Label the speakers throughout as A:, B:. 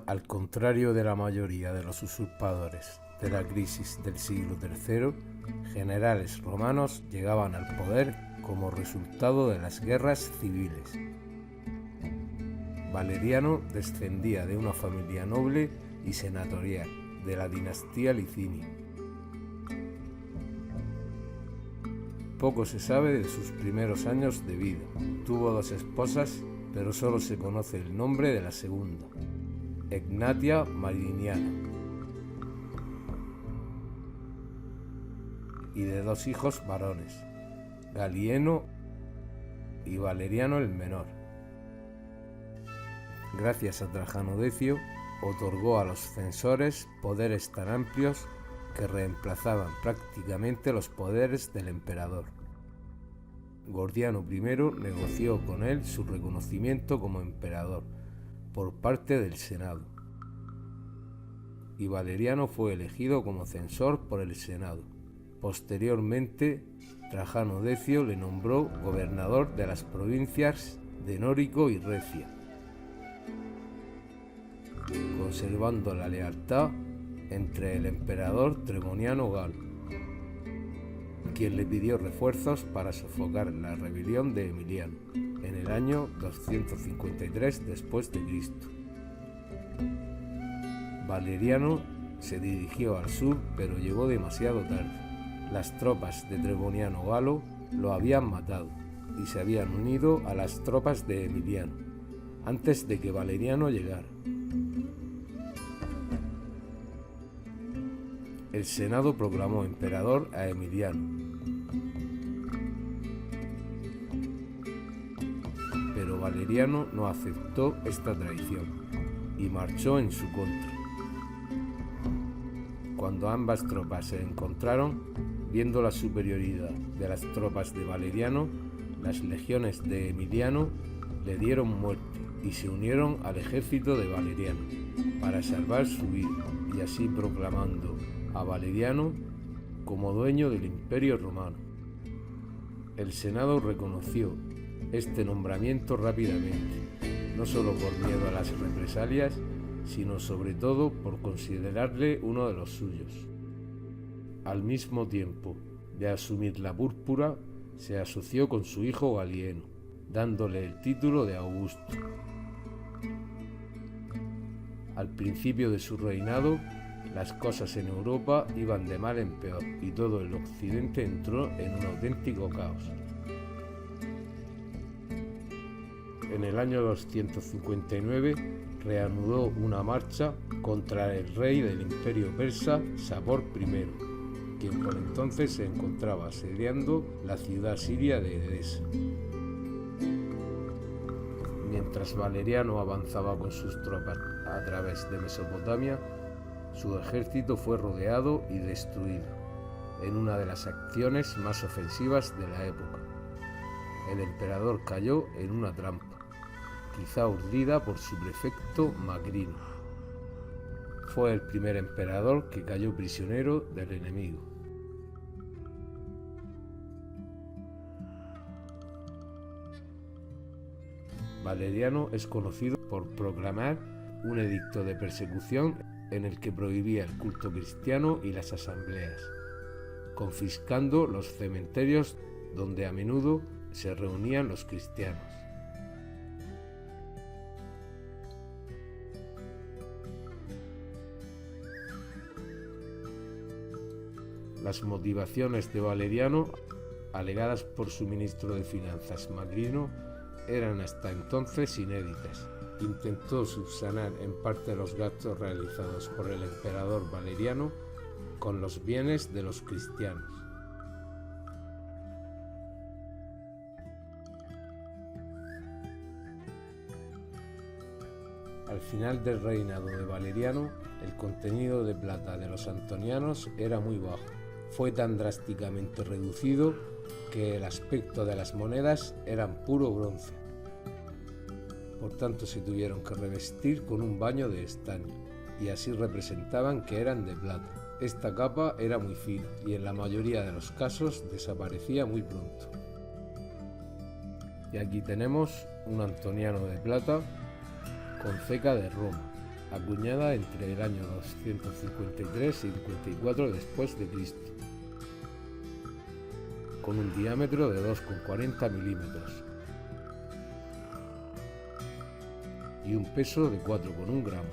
A: Al contrario de la mayoría de los usurpadores de la crisis del siglo III, generales romanos llegaban al poder como resultado de las guerras civiles. Valeriano descendía de una familia noble y senatorial de la dinastía Licinia. Poco se sabe de sus primeros años de vida. Tuvo 2 esposas, pero solo se conoce el nombre de la segunda, Egnatia Mariniana, y de 2 hijos varones, Galieno y Valeriano el Menor. Gracias a Trajano Decio, otorgó a los censores poderes tan amplios que reemplazaban prácticamente los poderes del emperador. Gordiano I negoció con él su reconocimiento como emperador por parte del Senado, y Valeriano fue elegido como censor por el Senado. Posteriormente, Trajano Decio le nombró gobernador de las provincias de Nórico y Recia, conservando la lealtad entre el emperador Tremoniano Galo, quien le pidió refuerzos para sofocar la rebelión de Emiliano en el año 253 después de Cristo. Valeriano se dirigió al sur, pero llegó demasiado tarde. Las tropas de Tremoniano Galo lo habían matado y se habían unido a las tropas de Emiliano antes de que Valeriano llegara. El Senado proclamó emperador a Emiliano, pero Valeriano no aceptó esta traición y marchó en su contra. Cuando ambas tropas se encontraron, viendo la superioridad de las tropas de Valeriano, las legiones de Emiliano le dieron muerte y se unieron al ejército de Valeriano para salvar su vida, y así proclamando a Valeriano como dueño del Imperio Romano. El Senado reconoció este nombramiento rápidamente, no solo por miedo a las represalias, sino sobre todo por considerarle uno de los suyos. Al mismo tiempo de asumir la púrpura, se asoció con su hijo Galieno, dándole el título de Augusto. Al principio de su reinado, las cosas en Europa iban de mal en peor y todo el occidente entró en un auténtico caos. En el año 259 reanudó una marcha contra el rey del imperio persa, Sapor I, quien por entonces se encontraba asediando la ciudad siria de Edesa. Mientras Valeriano avanzaba con sus tropas a través de Mesopotamia, su ejército fue rodeado y destruido en una de las acciones más ofensivas de la época. El emperador cayó en una trampa, quizá urdida por su prefecto Macrino. Fue el primer emperador que cayó prisionero del enemigo. Valeriano es conocido por proclamar un edicto de persecución en el que prohibía el culto cristiano y las asambleas, confiscando los cementerios donde a menudo se reunían los cristianos. Las motivaciones de Valeriano, alegadas por su ministro de Finanzas Macrino, eran hasta entonces inéditas. Intentó subsanar en parte los gastos realizados por el emperador Valeriano con los bienes de los cristianos. Al final del reinado de Valeriano, el contenido de plata de los antonianos era muy bajo. Fue tan drásticamente reducido que el aspecto de las monedas eran puro bronce. Por tanto, se tuvieron que revestir con un baño de estaño, y así representaban que eran de plata. Esta capa era muy fina y en la mayoría de los casos desaparecía muy pronto. Y aquí tenemos un antoniano de plata con ceca de Roma, acuñada entre el año 253 y 54 después de Cristo, con un diámetro de 2,40 milímetros y un peso de 4,1 gramos.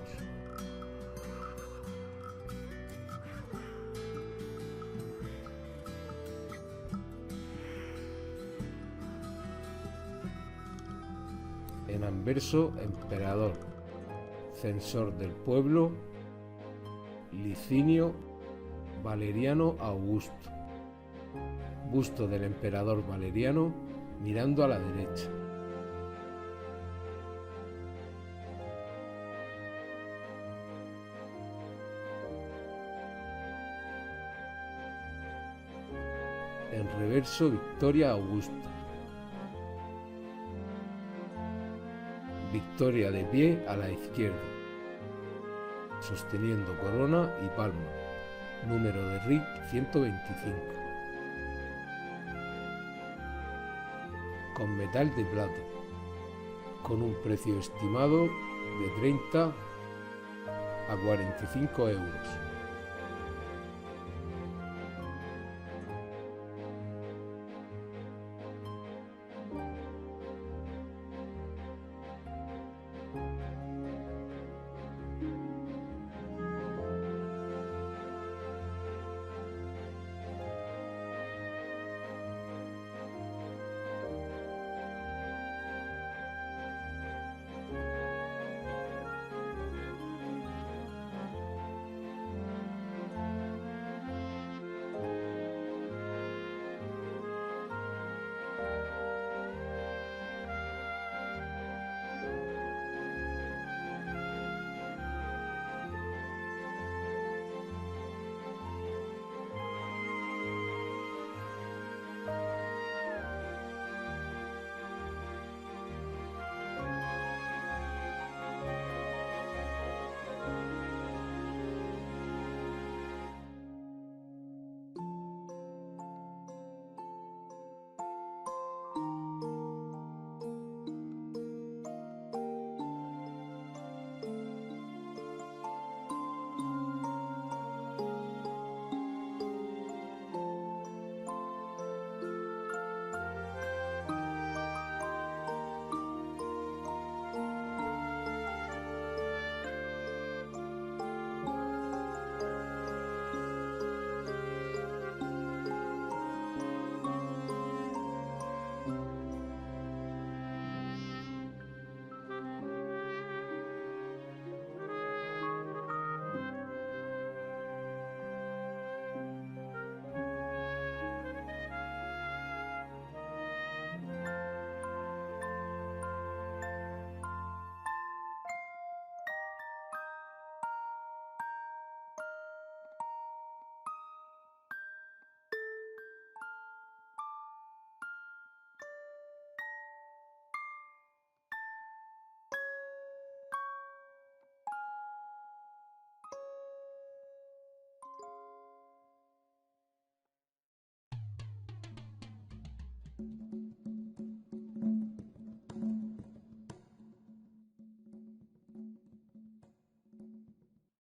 A: En anverso, emperador, censor del pueblo, Licinio Valeriano Augusto. Busto del emperador Valeriano mirando a la derecha. En reverso, Victoria Augusta. Victoria de pie a la izquierda, sosteniendo corona y palma. Número de Ric 125. Con metal de plata, con un precio estimado de 30 a 45 euros.